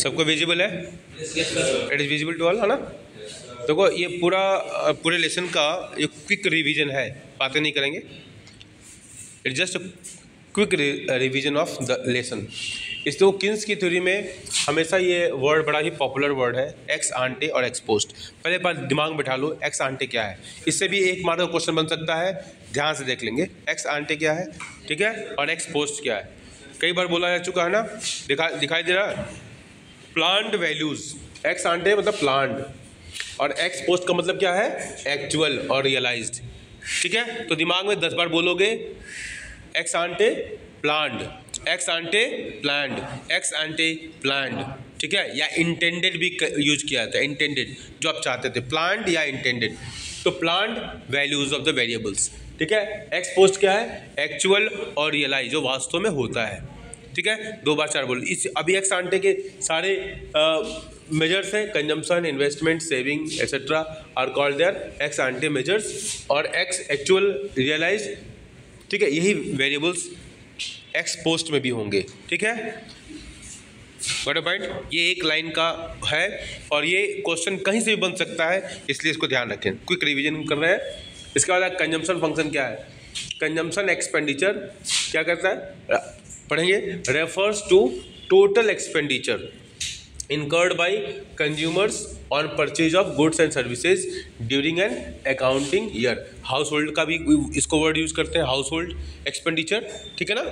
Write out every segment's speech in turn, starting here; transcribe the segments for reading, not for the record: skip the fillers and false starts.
सबको विजिबल है? It is visible to all, है ना? देखो ये पूरे लेसन का एक क्विक रिवीजन है, बातें नहीं करेंगे, it just quick revision of the lesson. इस तो किन्स की थ्योरी में हमेशा ये वर्ड बड़ा ही पॉपुलर वर्ड है, एक्स आंटे और एक्स पोस्ट। पहले बार दिमाग में बैठा लो एक्स आंटे क्या है, इससे भी एक मार्क का क्वेश्चन बन सकता है, ध्यान से देख लेंगे। एक्स आंटे क्या है, ठीक है, और एक्स पोस्ट क्या है, कई बार बोला जा चुका है ना, दिखाई दे रहा है। प्लांट वैल्यूज, एक्स आंटे मतलब प्लांट, और एक्स पोस्ट का मतलब क्या है, एक्चुअल और रियलाइज्ड, ठीक है। तो दिमाग में 10 बार बोलोगे ex ante plant, ex ante plant, ex ante plant, ठीक है। या इंटेंडेड भी यूज किया जाता है, इंटेंडेड जो आप चाहते थे, प्लांट या इंटेंडेड। तो plant values of the variables, ठीक है। एक्स पोस्ट क्या है, एक्चुअल और रियलाइज, जो वास्तव में होता है, ठीक है। 2 बार 4 बोलो इस। अभी एक्स आंटे के सारे मेजर्स हैं, consumption, investment, saving etcetera are called their ex ante measures, और एक्स एक्चुअल, रियलाइज, ठीक है, यही वेरिएबल्स एक्स पोस्ट में भी होंगे, ठीक है। व्हाट अ पॉइंट, ये एक लाइन का है और ये क्वेश्चन कहीं से भी बन सकता है, इसलिए इसको ध्यान रखें। क्विक रिवीजन कर रहे हैं। इसके बाद कंजम्पशन फंक्शन क्या है, कंजम्पशन एक्सपेंडिचर क्या करता है, पढ़ेंगे, refers to total expenditure incurred by consumers on purchase of goods and services during an accounting year। House hold का भी इसको वर्ड यूज करते हैं, हाउस होल्ड एक्सपेंडिचर, ठीक है ना,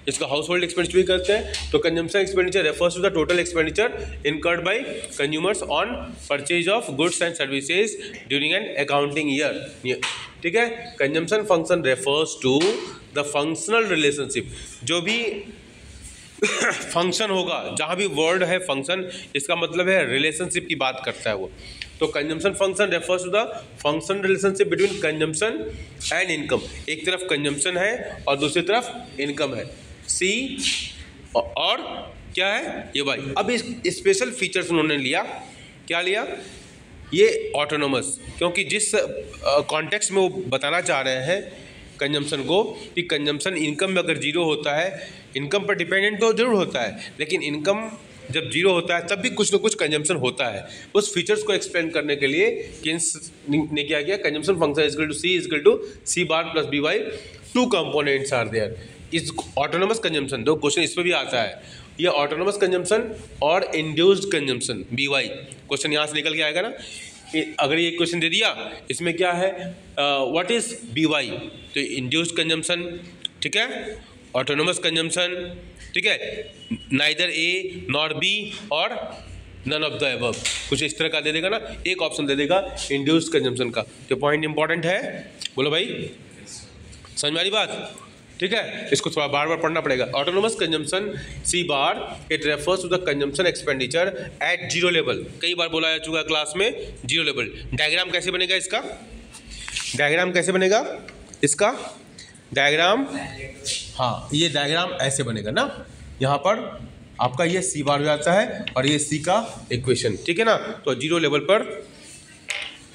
इसको हाउस होल्ड एक्सपेंडिचर भी करते हैं। तो consumption expenditure refers to the total expenditure incurred by consumers on purchase of goods and services during an accounting year, ठीक है। Consumption function refers to the functional relationship, जो भी फंक्शन होगा, जहाँ भी वर्ड है फंक्शन, इसका मतलब है रिलेशनशिप की बात करता है वो। तो consumption function refers to the function relationship between consumption and income. एक तरफ कंजम्पशन है और दूसरी तरफ इनकम है, सी और क्या है ये वाई। अब इस स्पेशल फीचर्स उन्होंने लिया, क्या लिया, ये ऑटोनोमस, क्योंकि जिस कॉन्टेक्स्ट में वो बताना चाह रहे हैं कंजम्पशन को, कि कंजम्पशन इनकम में अगर जीरो होता है, इनकम पर डिपेंडेंट तो जरूर होता है, लेकिन इनकम जब जीरो होता है तब भी कुछ ना कुछ कंजम्पशन होता है। उस फीचर्स को एक्सप्लेन करने के लिए किन्स ने क्या किया, consumption function equal to C bar plus B Y, 2 components are there. इस ऑटोनोमस कंजम्पशन, दो क्वेश्चन इस पर भी आता है, ये ऑटोनोमस कंजम्पशन और induced consumption B Y, question यहाँ से निकल के आएगा ना। अगर ये क्वेश्चन दे दिया, इसमें क्या है, व्हाट इज बी वाई, तो इंड्यूस्ड कंजम्पशन, ठीक है, ऑटोनोमस कंजम्पशन, ठीक है, नाइदर ए नॉर बी और नन ऑफ द अबव, कुछ इस तरह का दे देगा ना, एक ऑप्शन दे देगा इंड्यूस्ड कंजम्पशन का। तो पॉइंट इंपॉर्टेंट है, बोलो भाई, समझ में आ रही बात, ठीक है। इसको थोड़ा बार बार पढ़ना पड़ेगा। Autonomous consumption C bar, it refers to the consumption expenditure at zero level. कई बार बोला जा चुका है क्लास में, जीरो लेवल। डायग्राम कैसे बनेगा इसका, डायग्राम कैसे बनेगा इसका, डायग्राम, हाँ ये डायग्राम ऐसे बनेगा ना, यहाँ पर आपका ये सी बार हो जाता है और ये सी का इक्वेशन, ठीक है ना। तो जीरो लेवल पर,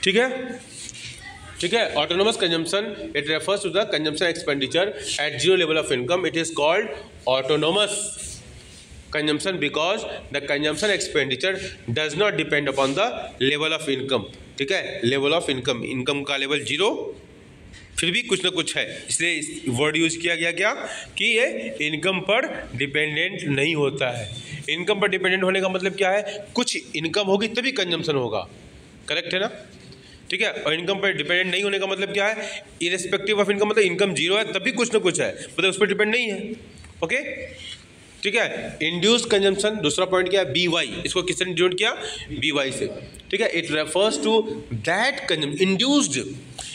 ठीक है, ठीक है। Autonomous consumption, it refers to the consumption expenditure at zero level of income, it is called autonomous consumption because the consumption expenditure does not depend upon the level of income, ठीक है। Level of income, income का level zero, फिर भी कुछ ना कुछ है, इसलिए वर्ड यूज किया गया क्या, कि ये इनकम पर डिपेंडेंट नहीं होता है। इनकम पर डिपेंडेंट होने का मतलब क्या है, कुछ इनकम होगी तभी कंजम्पशन होगा, करेक्ट है ना, ठीक है। और इनकम पर डिपेंडेंट नहीं होने का मतलब क्या है, इरेस्पेक्टिव ऑफ इनकम, मतलब इनकम जीरो है तभी कुछ ना कुछ है, मतलब उस पर डिपेंड नहीं है, ओके, ठीक है। इंड्यूस्ड कंजम्पशन, दूसरा पॉइंट क्या है, बी वाई, इसको किससे डिनोट किया, बी वाई से, ठीक है। It refers to that consumption induced,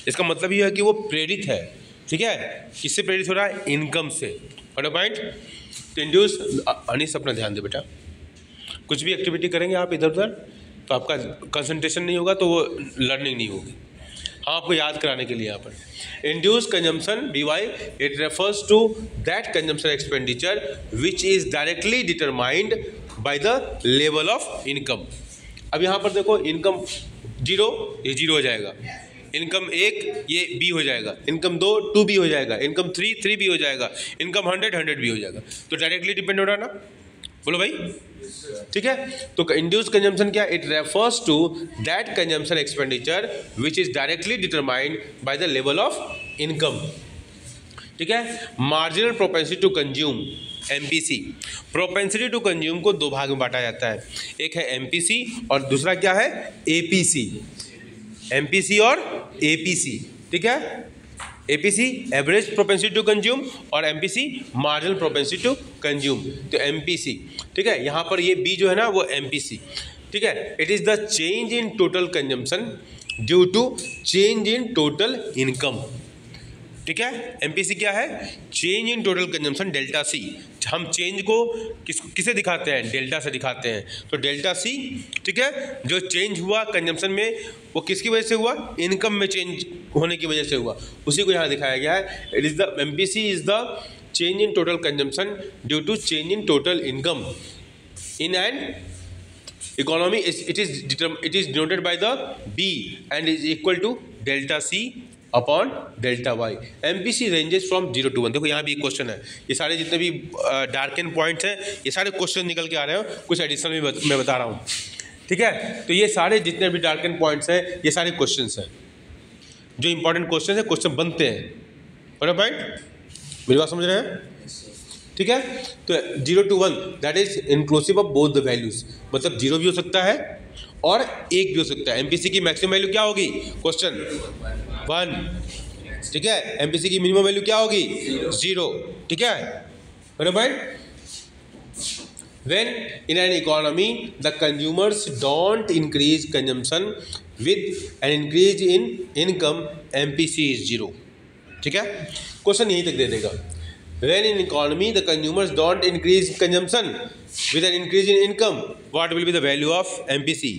इसका मतलब यह है कि वो प्रेरित है, ठीक है। किससे प्रेरित हो रहा है, इनकम से, और पॉइंट। तो इंड्यूस्ड, अनिस अपना ध्यान दे बेटा, कुछ भी एक्टिविटी करेंगे आप इधर उधर तो आपका कंसंट्रेशन नहीं होगा, तो वो लर्निंग नहीं होगी। हाँ, आपको याद कराने के लिए यहाँ पर induced consumption B Y, it refers to that consumption expenditure which is directly determined by the level of income. अब यहाँ पर देखो, इनकम जीरो, ये जीरो हो जाएगा, इनकम 1 ये बी हो जाएगा, इनकम 2 2 बी हो जाएगा, इनकम 3 3 बी हो जाएगा, इनकम 100 100 बी हो जाएगा। तो डायरेक्टली डिपेंड हो रहा है ना, बोलो भाई, ठीक है। तो इंड्यूस कंजम्पशन क्या, it refers to that consumption expenditure which is directly determined by the level of income, ठीक है। Marginal propensity to consume, MPC. Propensity to consume को दो भाग में बांटा जाता है, एक है एमपीसी और दूसरा क्या है, एपीसी। एमपीसी और एपीसी, ठीक है। APC average propensity to consume और MPC marginal propensity to consume. तो एमपीसी, ठीक है, यहाँ पर ये बी जो है ना वो एमपीसी, ठीक है। It is the change in total consumption due to change in total income, ठीक है। एमपीसी क्या है, change in total consumption delta C. हम चेंज को किसे दिखाते हैं, डेल्टा से दिखाते हैं। तो डेल्टा सी, ठीक है, जो चेंज हुआ कंजम्पशन में वो किसकी वजह से हुआ, इनकम में चेंज होने की वजह से हुआ, उसी को यहाँ दिखाया गया है। It is the MPC is the change in total consumption due to change in total income in an economy. It is denoted by the B and is equal to delta C upon delta Y. MPC ranges from 0 to 1। देखो यहाँ भी एक question है, ये सारे जितने भी darken points हैं ये सारे क्वेश्चन निकल के आ रहे हैं, कुछ एडिशनल भी मैं बता रहा हूँ, ठीक है। तो ये सारे जितने भी डार्कन पॉइंट्स हैं ये सारे क्वेश्चंस हैं, जो इंपॉर्टेंट क्वेश्चन है, क्वेश्चन बनते हैं, बराबर पॉइंट, मेरी बात समझ रहे हैं, ठीक है। तो 0 to 1 that is inclusive of both the values, मतलब 0 भी हो सकता है और 1 भी हो सकता है। एमपीसी की मैक्सिमम वैल्यू क्या होगी, क्वेश्चन 1, ठीक है। एमपीसी की मिनिमम वैल्यू क्या होगी, 0, ठीक है, बराबर। When in an economy the consumers don't increase consumption with an increase in income, MPC is 0, ठीक है। क्वेश्चन यहीं तक दे देगा। When in economy the consumers don't increase consumption with an increase in income, what will be the value of MPC?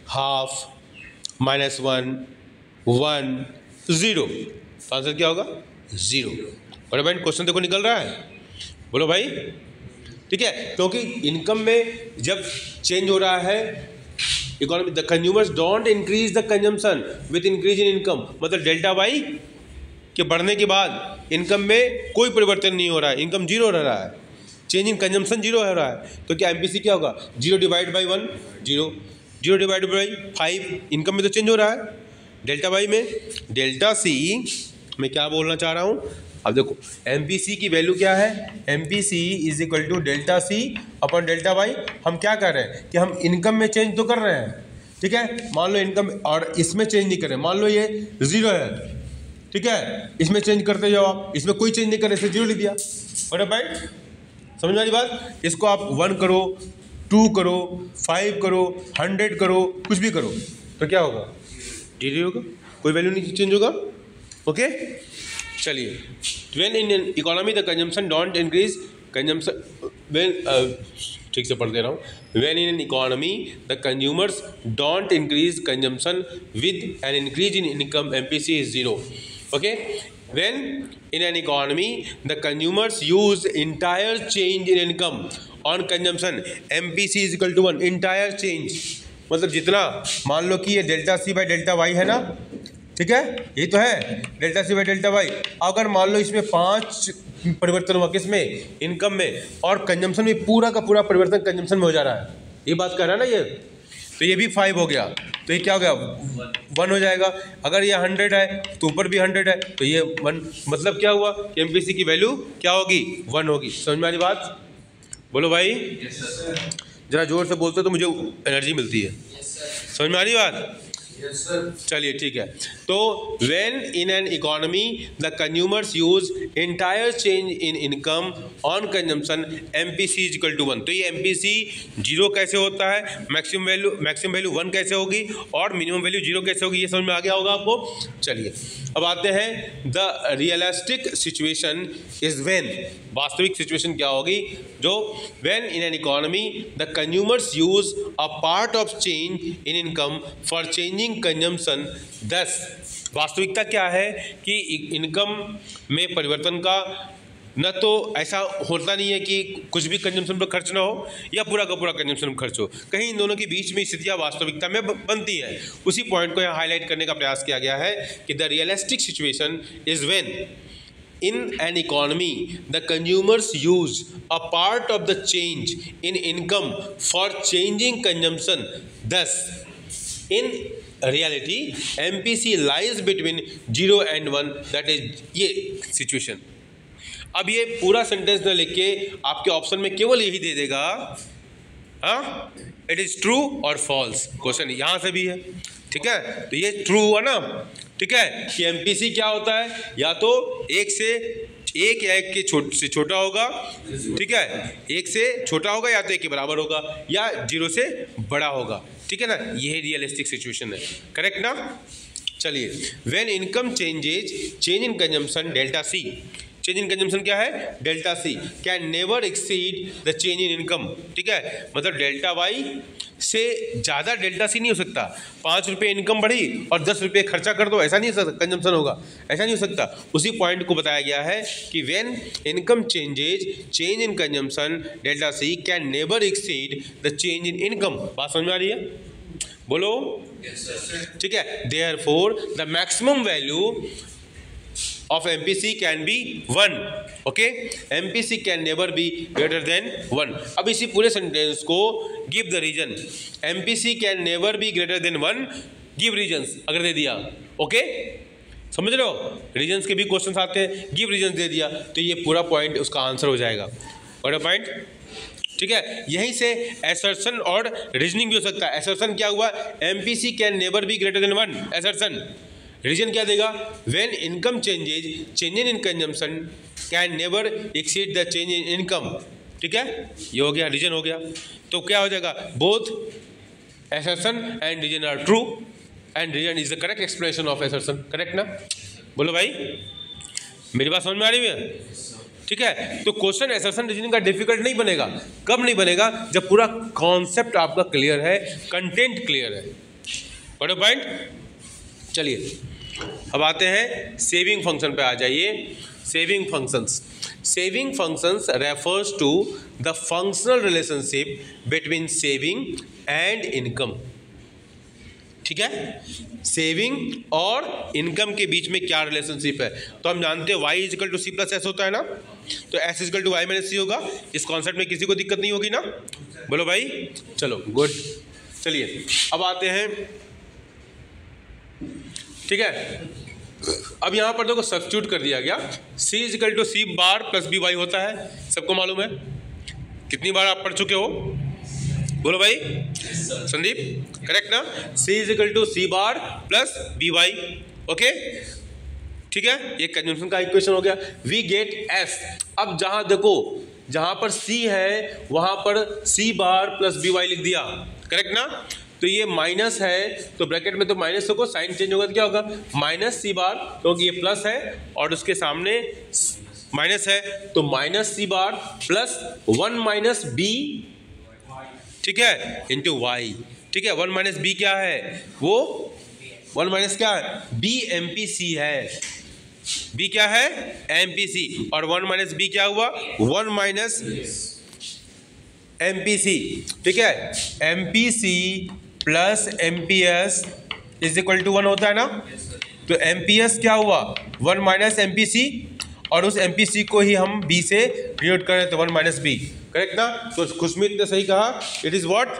Half, -1, 1, 0। तो answer क्या होगा, 0। और भाई क्वेश्चन देखो निकल रहा है, बोलो भाई, ठीक है। क्योंकि इनकम में जब चेंज हो रहा है, economy the consumers don't increase the consumption with increase in income, मतलब डेल्टा वाई के बढ़ने के बाद इनकम में कोई परिवर्तन नहीं हो रहा है, इनकम 0 रह रहा है, चेंज इन कंजम्पशन 0 हो रहा है। तो क्या एमपीसी क्या होगा, 0 divide by 1 0, 0 divide by 5, income में तो चेंज हो रहा है। डेल्टा वाई में डेल्टा सी, मैं क्या बोलना चाह रहा हूँ, अब देखो एमपीसी की वैल्यू क्या है, MPC is equal to delta C upon delta Y. हम क्या कर रहे हैं कि हम इनकम में चेंज तो कर रहे हैं, ठीक है। मान लो इनकम और इसमें चेंज नहीं करें, मान लो ये 0 है, ठीक है, इसमें चेंज करते जाओ आप, इसमें कोई चेंज नहीं करे, इसे 0 लिख दिया, बराबर पॉइंट, समझ वाली बात। इसको आप 1 करो, 2 करो, 5 करो, 100 करो, कुछ भी करो, तो क्या होगा, 0 होगा, कोई वैल्यू नहीं चेंज होगा, ओके। चलिए, when in an economy the consumption don't increase consumption, when ठीक से पढ़ दे रहा हूँ, when in an economy the consumers don't increase consumption with an increase in income, MPC is 0, okay. When in an economy the consumers use entire change in income on consumption, MPC is equal to 1, entire change, मतलब जितना, मान लो कि ये delta C by delta Y है ना, ठीक है, ये तो है delta C by delta Y. अगर मान लो इसमें 5 परिवर्तन हुआ, किसमें, इनकम में, और कंजम्पशन में पूरा का पूरा परिवर्तन कंजम्पशन में हो जा रहा है, ये बात कर रहा है ना ये, तो ये भी 5 हो गया, तो ये क्या हो गया, 1 हो जाएगा। अगर ये 100 है तो ऊपर भी 100 है, तो ये 1, मतलब क्या हुआ कि एमपीसी की वैल्यू क्या होगी, 1 होगी। समझ में आ रही बात, बोलो भाई, जरा जोर से बोलते तो मुझे एनर्जी मिलती है, समझ में आ रही बात, चलिए ठीक है। तो when in an economy the consumers use entire change in income on consumption, MPC is equal to 1। तो ये MPC 0 कैसे होता है, मैक्सिमम वैल्यू 1 कैसे होगी और मिनिमम वैल्यू 0 कैसे होगी, ये समझ में आ गया होगा आपको। चलिए अब आते हैं the realistic situation is when, वास्तविक सिचुएशन क्या होगी, जो when in an economy the consumers use a part of change in income for changing consumption. 10 वास्तविकता क्या है कि इनकम में परिवर्तन का न तो ऐसा होता नहीं है कि कुछ भी कंजम्पशन पर खर्च ना हो या पूरा का पूरा कंजम्पशन पर खर्च हो, कहीं इन दोनों के बीच में स्थितियाँ वास्तविकता में बनती हैं। उसी पॉइंट को यहाँ हाईलाइट करने का प्रयास किया गया है कि the realistic situation is when in an economy the consumers use a part of the change in income for changing consumption. Thus in reality MPC lies between 0 and 1, that is ये situation. अब ये पूरा sentence न लिख के आपके option में केवल यही दे देगा, हाँ, इट इज ट्रू और फॉल्स। क्वेश्चन यहां से भी है, ठीक है, तो ये ट्रू हुआ ना, ठीक है, कि एमपीसी क्या होता है, या तो एक या एक के से छोटा होगा, ठीक है, एक से छोटा होगा या तो एक के बराबर होगा या 0 से बड़ा होगा, ठीक है ना, ये रियलिस्टिक सिचुएशन है, करेक्ट ना। चलिए, when income changes change in consumption delta C, change in consumption क्या है, delta C, can never exceed the change in income, ठीक है, मतलब डेल्टा वाई से ज़्यादा डेल्टा सी नहीं हो सकता। 5 रुपये इनकम बढ़ी और 10 रुपये खर्चा कर दो, ऐसा नहीं हो सकता, कंजम्पशन होगा, ऐसा नहीं हो सकता। उसी पॉइंट को बताया गया है कि when income changes change in consumption delta C can never exceed the change in income. बात समझ में आ रही है, बोलो, ठीक है। Therefore the maximum value of MPC can be 1, okay, MPC can never be greater than 1। अब इसी पूरे सेंटेंस को give the reason, MPC can never be greater than 1, give reasons अगर दे दिया, ओके, समझ रहे हो, रीजन्स के भी क्वेश्चंस आते हैं, गिव रीजन्स दे दिया तो ये पूरा पॉइंट उसका आंसर हो जाएगा, और पॉइंट, ठीक है। यहीं से एसर्शन और रीजनिंग भी हो सकता है। एसर्शन क्या हुआ, MPC can never be greater than 1, assertion. Reason क्या देगा, when income changes change in consumption can never exceed the change in income, ठीक है, ये हो गया, रीजन हो गया। तो क्या हो जाएगा, both assertion and reason are true and reason is the correct explanation of assertion, correct ना। बोलो भाई, मेरी बात समझ में आ रही है, ठीक है। तो क्वेश्चन एसर्शन रीजनिंग का डिफिकल्ट नहीं बनेगा, कब नहीं बनेगा, जब पूरा कॉन्सेप्ट आपका क्लियर है, कंटेंट क्लियर है, बड़े पॉइंट। चलिए अब आते हैं सेविंग फंक्शन पे, आ जाइए। Saving functions, saving functions refers to the functional relationship between saving and income, ठीक है। सेविंग और इनकम के बीच में क्या रिलेशनशिप है, तो हम जानते हैं y is equal to C plus S होता है ना, तो s is equal to Y minus C होगा। इस कॉन्सेप्ट में किसी को दिक्कत नहीं होगी ना, बोलो भाई, चलो गुड। चलिए अब आते हैं, ठीक है, अब यहां पर देखो सब्स्टिट्यूट कर दिया गया, c is equal to C bar plus B Y होता है, सबको मालूम है, कितनी बार आप पढ़ चुके हो, बोलो भाई, संदीप, करेक्ट ना, c is equal to C bar plus B Y, okay, ठीक है, ये कंजम्पशन का इक्वेशन हो गया। वी गेट s, अब जहां देखो जहां पर c है वहां पर c बार प्लस बी वाई लिख दिया, करेक्ट ना, तो ये माइनस है तो ब्रैकेट में तो माइनस होगा, साइन चेंज होगा तो क्या होगा, माइनस सी बार, क्योंकि ये प्लस है और उसके सामने माइनस है, तो minus C bar plus 1 minus B, ठीक है, इंटू वाई, ठीक है। 1 माइनस बी क्या है, वो 1 माइनस क्या है, बी MPC है, बी क्या है, MPC, और 1 माइनस बी क्या हुआ, 1 माइनस MPC, ठीक है। MPC plus MPS is equal to 1 होता है ना, तो MPS क्या हुआ, 1 माइनस MPC, और उस MPC को ही हम B से डिनोट कर रहे थे, 1 माइनस बी, करेक्ट ना। तो खुशमीत ने सही कहा, it is what,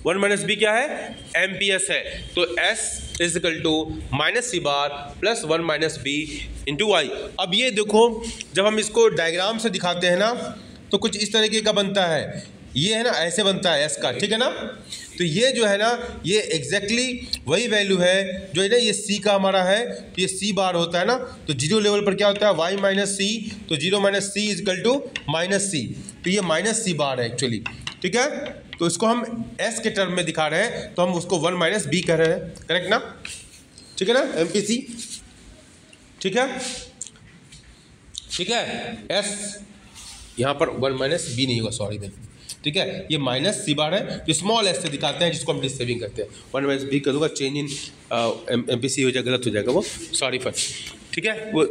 1 minus B क्या है, MPS है, तो S is equal to minus C bar plus 1 minus B into Y. अब ये देखो जब हम इसको डायग्राम से दिखाते हैं ना तो कुछ इस तरीके का बनता है, ये है ना, ऐसे बनता है S का, ठीक है ना। तो ये जो है ना, ये एग्जैक्टली वही वैल्यू है जो है ना, ये C का हमारा है, तो ये C बार होता है ना, तो 0 लेवल पर क्या होता है, y माइनस सी, तो 0 minus C is equal to minus C, तो ये माइनस सी बार है एक्चुअली, ठीक है। तो इसको हम S के टर्म में दिखा रहे हैं, तो हम उसको 1 माइनस बी कह रहे हैं, करेक्ट ना, ठीक है ना, MPC, ठीक है, ठीक है। S यहाँ पर 1 माइनस बी नहीं होगा, सॉरी भाई, ठीक है, ये माइनस सी बार है, तो स्मॉल एस से दिखाते हैं, जिसको हम सेविंग करते हैं। 1 माइनस बी करूँगा, चेंज इन MPC हो जाएगा, गलत हो जाएगा वो, सॉरी फॉर, ठीक है। वो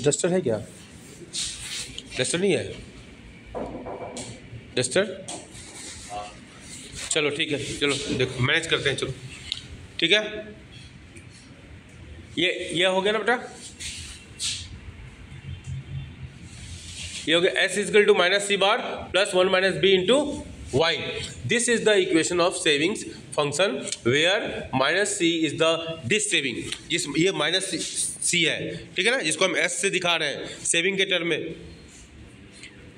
डस्टर है क्या, डस्टर नहीं है, डस्टर, चलो ठीक है, चलो देखो मैनेज करते हैं, चलो ठीक है। ये हो गया ना बेटा, ये हो गया S is equal to minus C bar plus 1 minus B into Y. This is the equation of savings function where minus C is the dissaving. ये माइनस सी है, ठीक है ना, जिसको हम एस से दिखा रहे हैं सेविंग के टर्म में.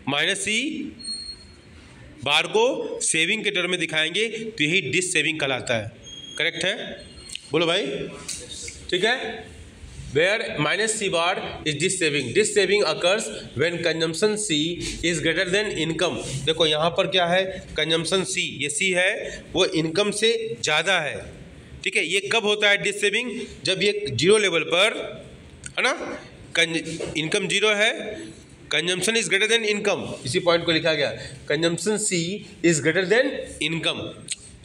माइनस सी बार को सेविंग के टर्म में दिखाएंगे तो यही डिस सेविंग कहलाता है. करेक्ट है, बोलो भाई, ठीक है. Where minus C bar is this saving. This saving occurs when consumption C is greater than income. देखो यहाँ पर क्या है, consumption C, ये C है वो income से ज़्यादा है, ठीक है. ये कब होता है डिस सेविंग, जब ये जीरो लेवल पर है ना, इनकम जीरो है, consumption is greater than income. इसी पॉइंट को लिखा गया, consumption C is greater than income,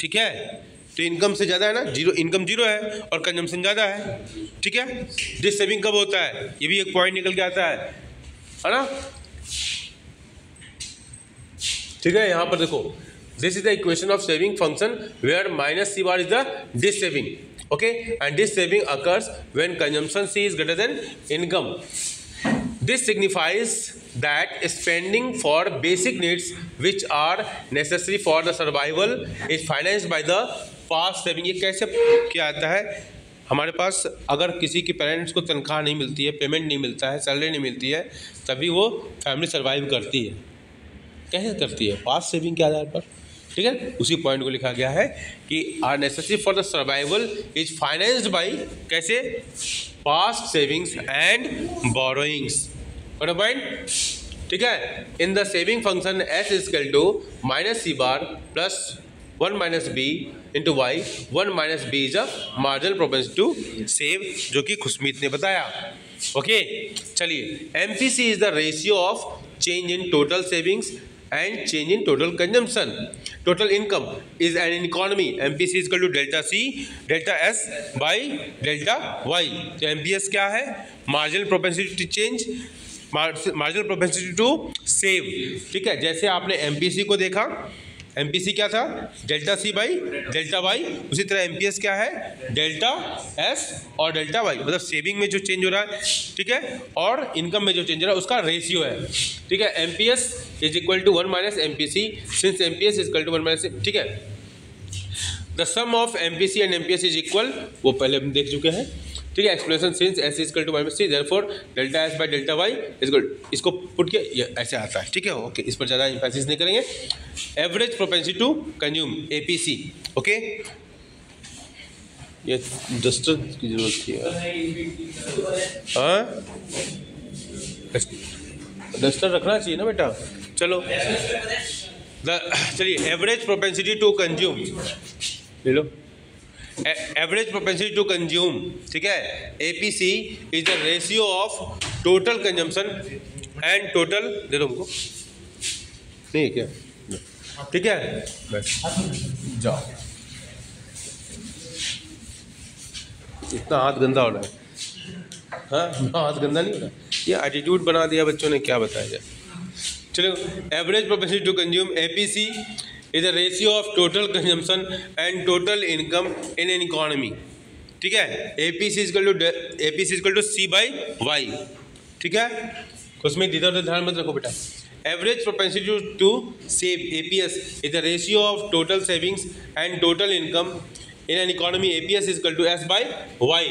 ठीक है. तो इनकम से ज़्यादा है ना, जीरो, इनकम जीरो है और कंजम्पशन ज़्यादा है, ठीक है. डिस सेविंग कब होता है, ये भी एक पॉइंट निकल के आता है ना, ठीक है. यहाँ पर देखो, this is the equation of saving function where minus C bar is the dissaving, okay. And dissaving occurs when consumption C is greater than income. This signifies that spending for basic needs which are necessary for the survival is financed by the past saving. ये कैसे क्या आता है, हमारे पास अगर किसी के parents को तनख्वाह नहीं मिलती है, पेमेंट नहीं मिलता है, सैलरी नहीं मिलती है, तभी वो फैमिली सर्वाइव करती है. कैसे करती है, पास्ट सेविंग के आधार पर, ठीक है. उसी पॉइंट को लिखा गया है कि are necessary for the survival is financed by, कैसे, past savings and borrowings. Point, ठीक है. In the saving function S is equal to minus C bar plus 1 minus B into Y. 1 minus B is a marginal propensity to save, जो कि खुशमीत ने बताया, okay. चलिए, MPC is the ratio of change in total savings and change in total consumption. Total income is an economy. MPC is equal to delta C delta S by delta Y. तो MPS क्या है, marginal propensity to change, marginal propensity to save, ठीक है. जैसे आपने MPC को देखा, MPC क्या था, delta C by delta Y, उसी तरह MPS क्या है, डेल्टा S और डेल्टा वाई, मतलब सेविंग में जो चेंज हो रहा है, ठीक है, और इनकम में जो चेंज हो रहा है उसका रेशियो है, ठीक है. MPS is equal to 1 minus MPC since MPS is equal to 1 minus, ठीक है. The sum of MPC and MPS is equal, वो पहले हम देख चुके हैं, ठीक है. Explanation since S is equal to minus C therefore delta S by delta Y is equal, इसको पुट किया ये ऐसे आता है, ठीक है, ओके. इस पर ज़्यादा एम्फेसिस नहीं करेंगे. Average propensity to consume APC, okay. ये डस्टर की जरूरत थी यार, हाँ, डस्टर रखना चाहिए ना बेटा. चलो, चलिए, एवरेज प्रोपेंसिटी टू कंज्यूम ले लो. एवरेज प्रोपेंसिटी टू कंज्यूम, ठीक है. APC is the ratio of total consumption and total, दे दो हमको, नहीं है क्या, ठीक है, बस जाओ. इतना हाथ गंदा हो रहा है, हाँ, हाथ गंदा नहीं हो रहा, ये एटीट्यूड बना दिया बच्चों ने, क्या बताया जाए. चलो, average propensity to consume APC is the ratio of total consumption and total income in an economy, ठीक है. APC is equal to C by Y, ठीक है. उसमें इधर उधर ध्यान मत रखो बेटा. Average propensity to save APS is the ratio of total savings and total income in an economy. APS is equal to S by Y.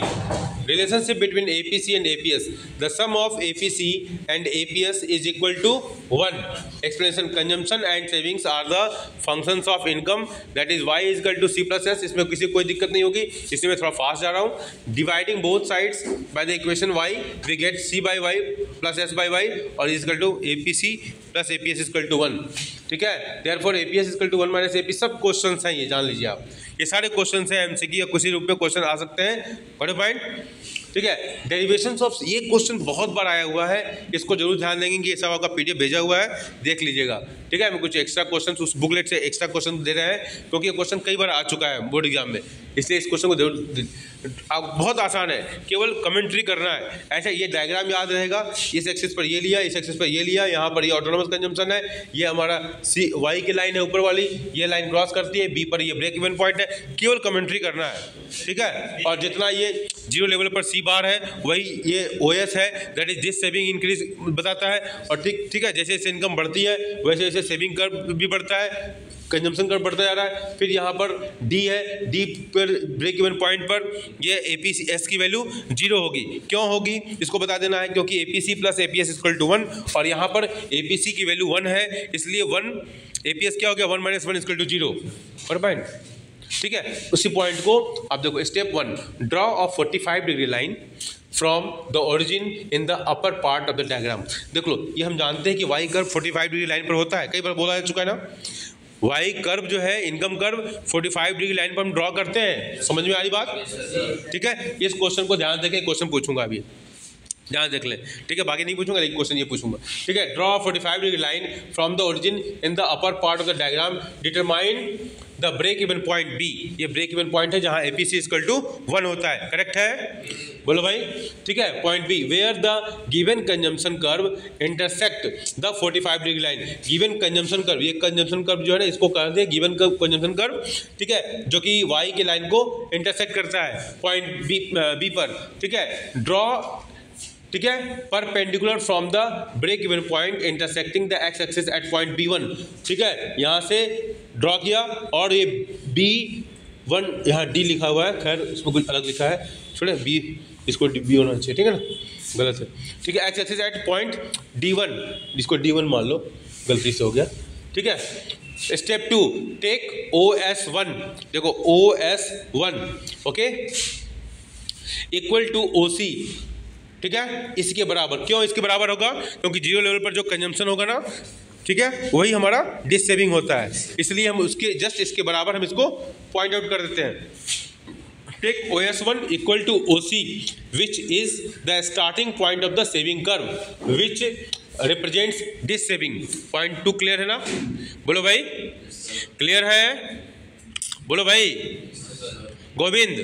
Relationship between APC and APS. The sum of APC and APS is equal to 1. Explanation: consumption and savings are the functions of income. That is Y is equal to C plus S. इसमें किसी कोई दिक्कत नहीं होगी, इसमें मैं थोड़ा fast जा रहा हूँ. Dividing both sides by the equation Y, we get C by Y plus S by Y और is equal to APC plus APS is equal to 1. ठीक है. Therefore APS is equal to 1 minus AP. सब question हैं, ये जान लीजिए आप, ये सारे क्वेश्चन हैं MCQ या किसी रूप में क्वेश्चन आ सकते हैं. बड़े पॉइंट, ठीक है. डेरिवेशंस ऑफ, ये क्वेश्चन बहुत बार आया हुआ है, इसको जरूर ध्यान देंगे कि ये सब आपका PDF भेजा हुआ है, देख लीजिएगा, ठीक है. हम कुछ एक्स्ट्रा क्वेश्चन उस बुकलेट से एक्स्ट्रा क्वेश्चन दे रहे हैं क्योंकि ये क्वेश्चन कई बार आ चुका है बोर्ड एग्जाम में, इसलिए इस क्वेश्चन को जरूर, बहुत आसान है, केवल कमेंट्री करना है. ऐसा ये डायग्राम याद रहेगा, इस एक्सिस पर ये लिया, इस एक्सिस पर ये लिया, यहाँ पर ये ऑटोनोमस कंजम्पशन है, ये हमारा Y की लाइन है ऊपर वाली, ये लाइन क्रॉस करती है, B पर ये ब्रेक इवन पॉइंट है, केवल कमेंट्री करना है, ठीक है. और जितना ये जीरो लेवल पर सी बार है, वही ये OS है, that is this saving increase बताता है। और ठीक है, जैसे जैसे इनकम बढ़ती है वैसे वैसे सेविंग कर्व भी बढ़ता है, कंजम्पशन कर्व बढ़ता जा रहा है। फिर यहाँ पर डी है, डी पर ब्रेक इवन पॉइंट पर ये APS की वैल्यू 0 होगी। क्यों होगी इसको बता देना है, क्योंकि APC plus APS equal to 1 और यहाँ पर APC की वैल्यू 1 है, इसलिए 1 APS क्या हो गया, 1 माइनस 1 इक्वल टू 0 पर पॉइंट। ठीक है, उसी पॉइंट को आप देखो, step 1 draw a 45 degree line from the origin in the upper part of the diagram. देख लो, ये हम जानते हैं कि वाई कर्व 45 डिग्री लाइन पर होता है, कई बार बोला जा चुका है ना। वाई कर्व जो है, इनकम कर्व 45 डिग्री लाइन पर हम ड्रॉ करते हैं। समझ में आ रही बात? ठीक है, इस क्वेश्चन को ध्यान देके क्वेश्चन पूछूंगा अभी, ध्यान देख ले। ठीक है, बाकी नहीं पूछूंगा, एक क्वेश्चन ये पूछूंगा। ठीक है, draw 45 degree line from the origin in the upper part of the diagram, determine the break even point B. ये ब्रेक इवन पॉइंट है जहां APC इक्वल टू 1 होता है, करेक्ट है? बोलो भाई। ठीक है, point B, where the given consumption curve intersect the 45 degree line. Given consumption curve, ये कंजम्पशन कर्व जो है ना, इसको कर दे गिवन कंजम्पशन कर्व, ठीक है, जो कि वाई के लाइन को इंटरसेक्ट करता है पॉइंट बी पर। ठीक है, ड्रॉ, ठीक है, perpendicular from the break even point intersecting the X axis at point B1। ठीक है, यहाँ से ड्रॉ किया और ये B1, यहाँ D लिखा हुआ है, खैर इसमें कुछ अलग लिखा है, छोड़े B, इसको B होना चाहिए, ठीक है ना, गलत है। ठीक है, x axis at point D1, इसको D1 मान लो, गलती से हो गया। ठीक है, स्टेप 2 टेक OS1, देखो OS1 okay equal to OC। ठीक है, इसके बराबर। क्यों इसके बराबर होगा? क्योंकि जीरो लेवल पर जो कंजम्पशन होगा ना, ठीक है, वही हमारा डिस सेविंग होता है, इसलिए हम उसके जस्ट इसके बराबर हम इसको पॉइंट आउट कर देते हैं। Take OS1 equal to OC which is the starting point of the saving curve which represents dissaving. Point 2 clear है ना? बोलो भाई, क्लियर है? बोलो भाई। गोविंद,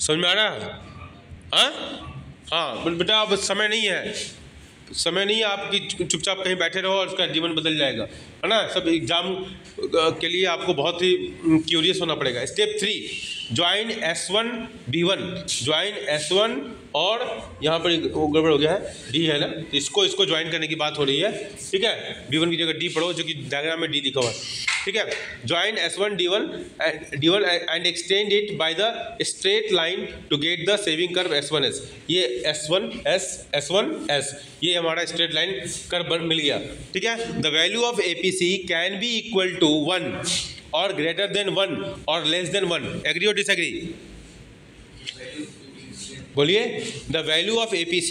समझ में आ रहा? हाँ बेटा, अब समय नहीं है, समय नहीं है आपकी, चुपचाप कहीं बैठे रहो और उसका जीवन बदल जाएगा, है ना। सब एग्जाम के लिए आपको बहुत ही क्यूरियस होना पड़ेगा। Step 3 join S1 B1, join S1 और यहाँ पर वो गड़बड़ हो गया है, D है ना, इसको ज्वाइन करने की बात हो रही है। ठीक है, B1 की जगह D पढ़ो, जो कि डायग्राम में D लिखा हुआ है। ठीक है, join S1 D1 and extend it by the straight line to get the saving curve S1S। ये S1S ये हमारा स्ट्रेट लाइन कर्व मिल गया। ठीक है, the value of APC can be equal to 1 और ग्रेटर देन 1 और लेस देन 1। एग्री और disagree? बोलिए। The value of APC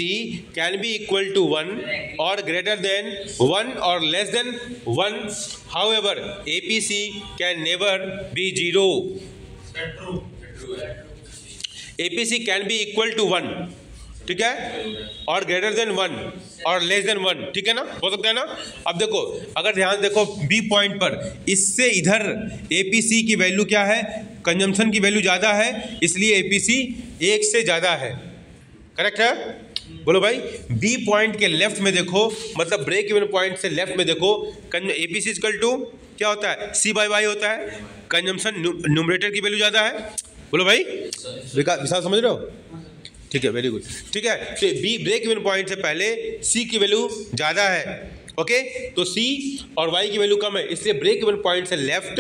can be equal to 1 और ग्रेटर देन 1 और less than 1। However APC can never be 0। APC can be equal to 1, ठीक है, और greater than 1 और लेस देन 1। ठीक है ना, हो सकता है ना। अब देखो, अगर ध्यान देखो B पॉइंट पर, इससे इधर APC की वैल्यू क्या है, कंजम्पशन की वैल्यू ज़्यादा है, इसलिए APC 1 से ज़्यादा है, करेक्ट है? बोलो भाई। B पॉइंट के लेफ्ट में देखो, मतलब ब्रेक इवन पॉइंट से लेफ्ट में देखो, APC इक्वल टू क्या होता है, C/Y होता है, कंजम्पशन न्यूमरेटर की वैल्यू ज़्यादा है। बोलो भाई, विशाल समझ रहे हो? ठीक है, वेरी गुड। ठीक है, तो B ब्रेक इवन पॉइंट से पहले C की वैल्यू ज़्यादा है, ओके, तो C और Y की वैल्यू कम है, इसलिए ब्रेक इवन पॉइंट से लेफ्ट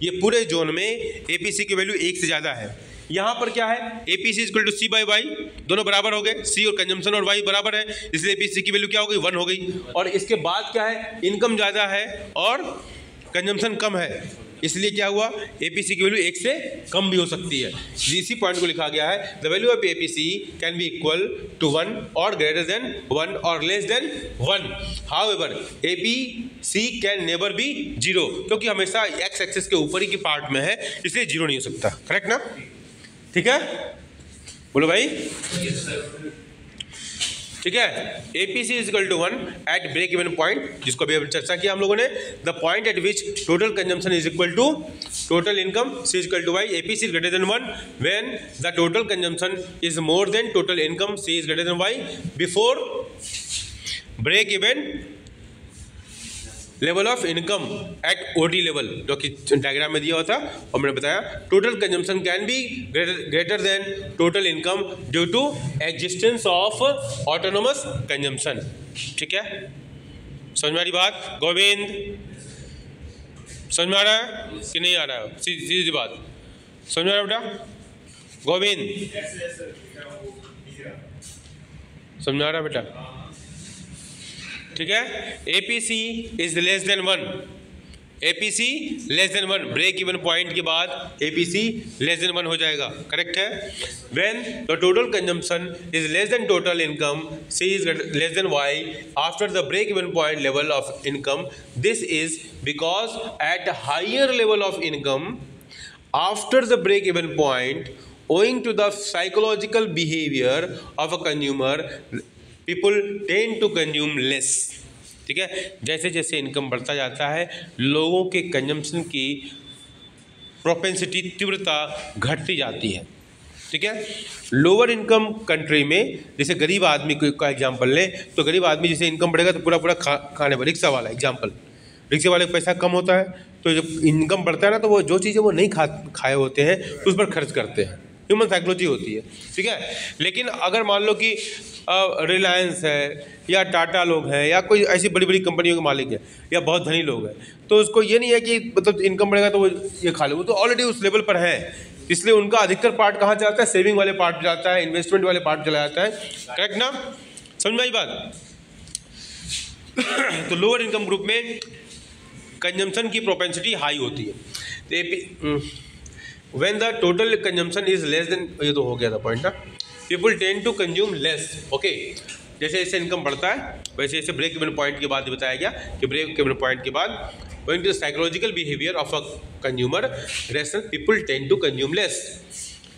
ये पूरे जोन में APC की वैल्यू 1 से ज़्यादा है। यहाँ पर क्या है, APC इक्वल टू C/Y, दोनों बराबर हो गए, C और कंजम्पशन और Y बराबर है, इसलिए APC की वैल्यू क्या हो गई, 1 हो गई। और इसके बाद क्या है, इनकम ज़्यादा है और कंजम्पशन कम है, इसलिए क्या हुआ, APC की वैल्यू 1 से कम भी हो सकती है। इसी पॉइंट को लिखा गया है, the value of APC can be equal to 1 और ग्रेटर देन 1 और less than 1। However APC can never be 0, क्योंकि हमेशा एक्स एक्सिस के ऊपर ही के पार्ट में है, इसलिए 0 नहीं हो सकता, करेक्ट ना। ठीक है, बोलो भाई। ठीक है, APC is equal to 1 at break even point, जिसको अभी चर्चा किया हम लोगों ने, the point at which total consumption is equal to total income, C is equal to Y। APC is greater than 1 when the total consumption is more than total income, C is greater than Y। Before break even level of income at OD level, जो कि diagram में दिया हुआ था और मैंने बताया total consumption can be greater than total income due to existence of autonomous consumption. ठीक है, समझ में आ रही बात गोविंद? समझ में आ रहा है कि नहीं आ रहा है? सीधी बात समझ में आ रहा है बेटा गोविंद? समझ में आ रहा है बेटा? ठीक है, APC is less than 1, APC less than 1, break even point के बाद एपीसी लेस देन 1 हो जाएगा, करेक्ट है। When the total consumption is less than total income, C is less than Y after the break even point level of income, this is because at higher level of income after the break even point owing to the psychological behavior of a consumer people tend to consume less। ठीक है, जैसे जैसे income बढ़ता जाता है लोगों के consumption की प्रोपेंसिटी, तीव्रता घटती जाती है। ठीक है, लोअर इनकम कंट्री में जैसे गरीब आदमी का एग्जांपल लें तो गरीब आदमी जैसे इनकम बढ़ेगा तो पूरा पूरा खाने पर, रिक्शा वाला एग्जांपल, रिक्शे वाले का पैसा कम होता है तो जब इनकम बढ़ता है ना तो वो जो चीज़ें वो नहीं खाए होते हैं उस पर खर्च करते हैं, ह्यूमन साइकोलॉजी होती है। ठीक है, लेकिन अगर मान लो कि रिलायंस है या टाटा लोग हैं या कोई ऐसी बड़ी बड़ी कंपनियों के मालिक है या बहुत धनी लोग हैं तो उसको ये नहीं है कि मतलब इनकम बढ़ेगा तो वो ये खा ले, वो तो ऑलरेडी उस लेवल पर है, इसलिए उनका अधिकतर पार्ट कहाँ जाता है? सेविंग वाले पार्ट जाता है, इन्वेस्टमेंट वाले पार्ट चला जाता है, करेक्ट ना? समझ में आई बात? तो लोअर इनकम ग्रुप में कंजम्पशन की प्रोपेंसिटी हाई होती है। When the total consumption is less than, ये तो हो गया था पॉइंट ना, people tend to consume less। Okay, जैसे जैसे इनकम बढ़ता है वैसे जैसे ब्रेक इवन पॉइंट के बाद बताया गया कि ब्रेक इवन पॉइंट के बाद when the psychological behavior of a consumer rational people tend to consume less।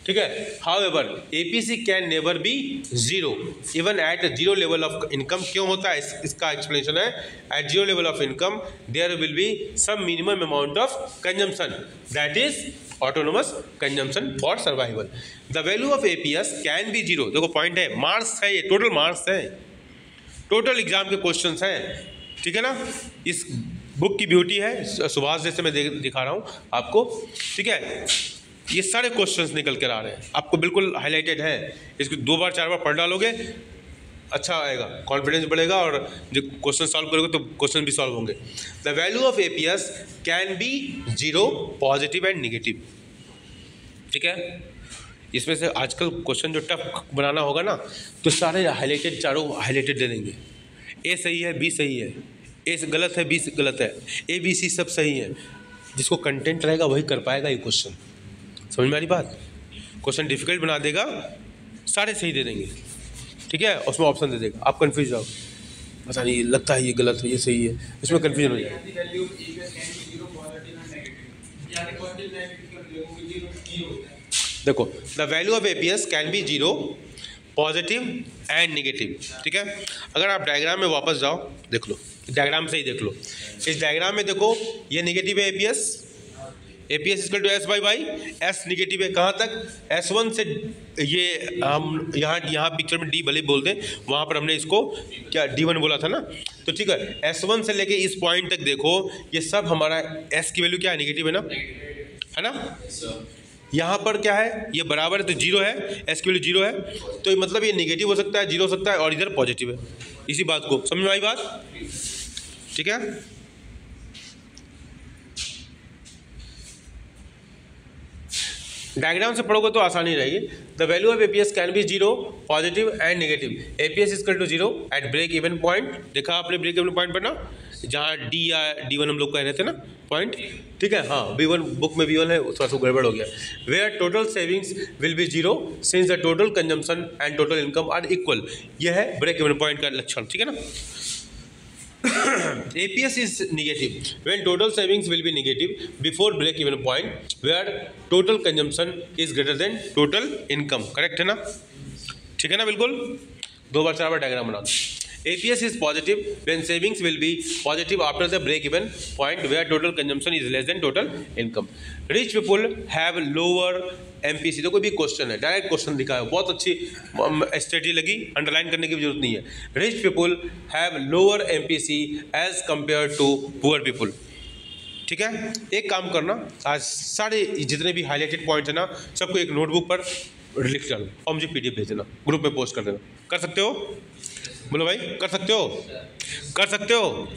ठीक है, however APC can never be zero even at zero level of income। क्यों होता है इसका एक्सप्लेनेशन है, at zero level of income there will be some minimum amount of consumption that is autonomous consumption for survival। the value of APS can be zero। देखो point है, marks है, ये total marks है, total exam के questions हैं। ठीक है ना, इस बुक की ब्यूटी है, सुभाष जैसे मैं दिखा रहा हूँ आपको। ठीक है, ये सारे क्वेश्चंस निकल कर आ रहे हैं, आपको बिल्कुल हाईलाइटेड है, इसको 2 बार 4 बार पढ़ डालोगे अच्छा आएगा, कॉन्फिडेंस बढ़ेगा और जब क्वेश्चन सॉल्व करोगे तो क्वेश्चन भी सॉल्व होंगे। The value of APS can be 0, positive and negative. ठीक है, इसमें से आजकल क्वेश्चन जो टफ बनाना होगा ना तो सारे हाईलाइटेड, चारों हाईलाइटेड दे देंगे, ए सही है, बी सही है, ए गलत है, बी गलत है, ए बी सी सब सही है। जिसको कंटेंट रहेगा वही कर पाएगा ये क्वेश्चन। समझ में आ रही बात? क्वेश्चन डिफिकल्ट बना देगा, सारे सही दे देंगे। ठीक है, उसमें ऑप्शन दे देगा, आप कंफ्यूज जाओ, पता नहीं लगता है ये गलत है ये सही है, इसमें कंफ्यूजन हो जाएगा। देखो, the value of APS can be 0, positive and negative. ठीक है, अगर आप डायग्राम में वापस जाओ, देख लो डायग्राम से ही देख लो, इस डायग्राम में देखो ये निगेटिव है APS, APS equal to S by Y, S negative है कहाँ तक? S1 से ये हम यहाँ पिक्चर में डी भले बोल दें, वहाँ पर हमने इसको क्या D1 बोला था ना, तो ठीक है S1 से लेके इस पॉइंट तक देखो, ये सब हमारा S की वैल्यू क्या है? निगेटिव है ना, है ना? यहाँ पर क्या है? ये बराबर है तो 0 है, S की वैल्यू 0 है, तो मतलब ये निगेटिव हो सकता है, 0 हो सकता है, और इधर पॉजिटिव है। इसी बात को समझ में आई बात? ठीक है, डायग्राम से पढ़ोगे तो आसानी रहेगी। The value of APS can be 0, positive and negative. APS equal to 0 at break even point, देखा आपने ब्रेक इवन पॉइंट पर ना, जहाँ डी या D1 हम लोग कह रहे थे ना पॉइंट, ठीक है, हाँ B1 बुक में B1 है, थोड़ा सा गड़बड़ हो गया। Where total savings will be 0 since the total consumption and total income are equal. यह है ब्रेक इवन पॉइंट का लक्षण, ठीक है ना। APS is negative when total savings will be negative before break even point where total consumption is greater than total income। Correct है ना? ठीक है ना? बिल्कुल 2 बार 4 बार डायग्राम बना दो। APS is positive when savings will be positive after the break even point where total consumption is less than total income. Rich people have lower MPC. तो कोई भी क्वेश्चन है, डायरेक्ट क्वेश्चन दिखा है, बहुत अच्छी स्टडी लगी, अंडरलाइन करने की जरूरत नहीं है. Rich people have lower MPC as compared to poor people. ठीक है, एक काम करना, आज सारे जितने भी हाईलाइटेड पॉइंट्स है ना, सबको एक नोटबुक पर लिख डालो और मुझे PDF भेज देना, ग्रुप में पोस्ट कर देना. कर सकते हो? बोलो भाई, कर सकते हो? कर सकते हो?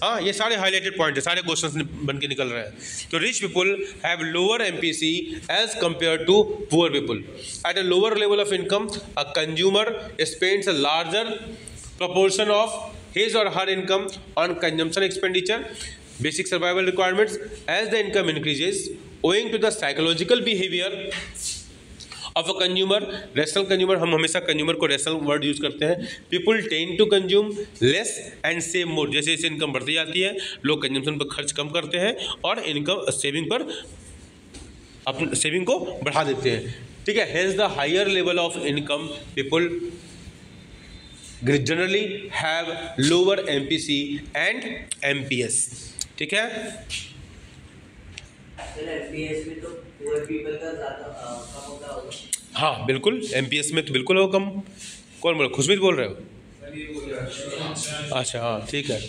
हाँ, ये सारे हाईलाइटेड पॉइंट है, सारे क्वेश्चंस बन के निकल रहे हैं. तो rich people have lower MPC as compared to poor people. At a lower level of income a consumer spends a larger proportion of his or her income on consumption expenditure, basic survival requirements. As the income increases, owing to the psychological behavior of a consumer, rational consumer, हम हमेशा consumer को rational word use करते हैं. People tend to consume less and save more. जैसे जैसे income बढ़ती जाती है, लोग कंजम्पशन पर खर्च कम करते हैं और इनकम सेविंग पर अपने सेविंग को बढ़ा देते हैं. ठीक है, hence the higher level of income people generally have lower MPC and MPS. ठीक है, हाँ बिल्कुल, MPS में तो बिल्कुल हो कम. कौन बोल रहा? खुशमीत बोल रहे हो? अच्छा हाँ, ठीक है.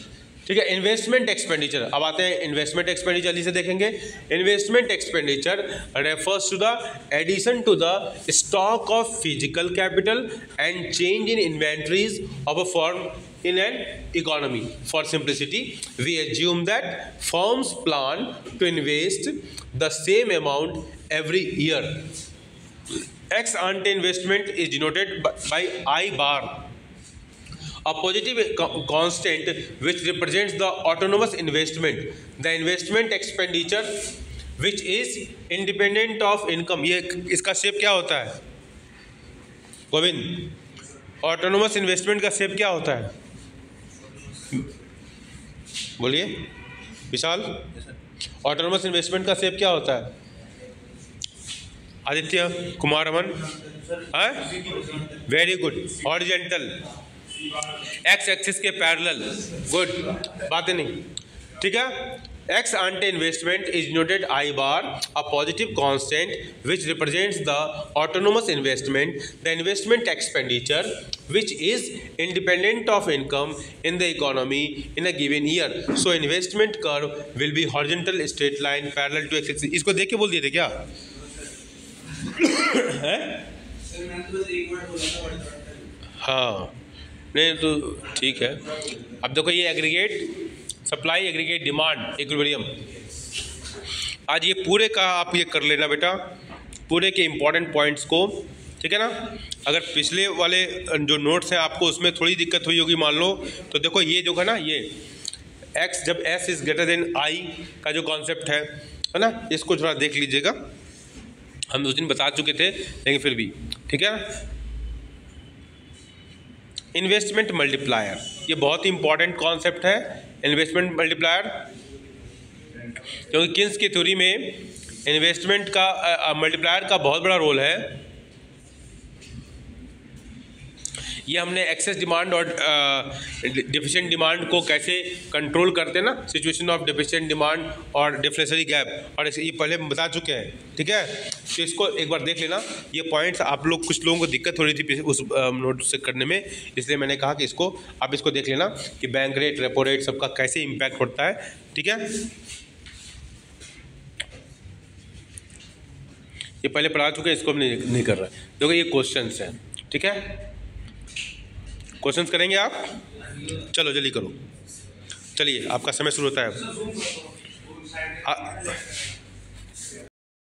ठीक है, इन्वेस्टमेंट एक्सपेंडिचर. अब आते हैं इन्वेस्टमेंट एक्सपेंडिचर, जल्दी से देखेंगे. Investment expenditure refers to the addition to the stock of physical capital and change in inventories of a firm in an economy. For simplicity, we assume that firms plan to invest the same amount every year. Ex ante investment is denoted by I bar, a positive constant which represents the autonomous investment, the investment expenditure which is independent of income. ये इसका shape क्या होता है Govind? Autonomous investment का shape क्या होता है? बोलिए विशाल, ऑटोनोमस इन्वेस्टमेंट का शेप क्या होता है? Aditya Kumar Aman, very good. Horizontal, X axis के पैरेलल. गुड, बातें नहीं. ठीक है, ex ante investment is denoted I bar, a positive constant which represents the autonomous investment, the investment expenditure which is independent of income in the economy in a given year. So investment curve will be horizontal straight line parallel to x axis. इसको देख के बोल दिए थे क्या? हाँ नहीं तो ठीक है. अब देखो ये aggregate supply, aggregate demand, equilibrium. आज ये पूरे का आप ये कर लेना बेटा, पूरे के इम्पॉर्टेंट पॉइंट्स को. ठीक है ना? अगर पिछले वाले जो नोट्स हैं आपको उसमें थोड़ी दिक्कत हुई होगी मान लो, तो देखो ये जो है ना, ये x जब s is greater then i का जो कॉन्सेप्ट है ना, इसको थोड़ा देख लीजिएगा. हम उस दिन बता चुके थे लेकिन फिर भी. ठीक है, इन्वेस्टमेंट मल्टीप्लायर, ये बहुत ही इंपॉर्टेंट कॉन्सेप्ट है. इन्वेस्टमेंट मल्टीप्लायर, क्योंकि किन्स की थ्योरी में इन्वेस्टमेंट का मल्टीप्लायर का बहुत बड़ा रोल है. ये हमने एक्सेस डिमांड और डिफिशिएंट डिमांड को कैसे कंट्रोल करते हैं ना, सिचुएशन ऑफ डिफिशिएंट डिमांड और डिफ्लेशनरी गैप, और ये पहले बता चुके हैं. ठीक है, तो इसको एक बार देख लेना. ये पॉइंट्स आप लोग, कुछ लोगों को दिक्कत हो रही थी उस नोट से करने में, इसलिए मैंने कहा कि इसको आप इसको देख लेना कि बैंक रेट, रेपो रेट सबका कैसे इम्पैक्ट होता है. ठीक है, ये पहले पढ़ा चुके हैं, इसको हम नहीं कर रहे. देखो ये क्वेश्चंस हैं. ठीक है, क्वेश्चंस करेंगे आप? चलो जल्दी करो. चलिए आपका समय शुरू होता है.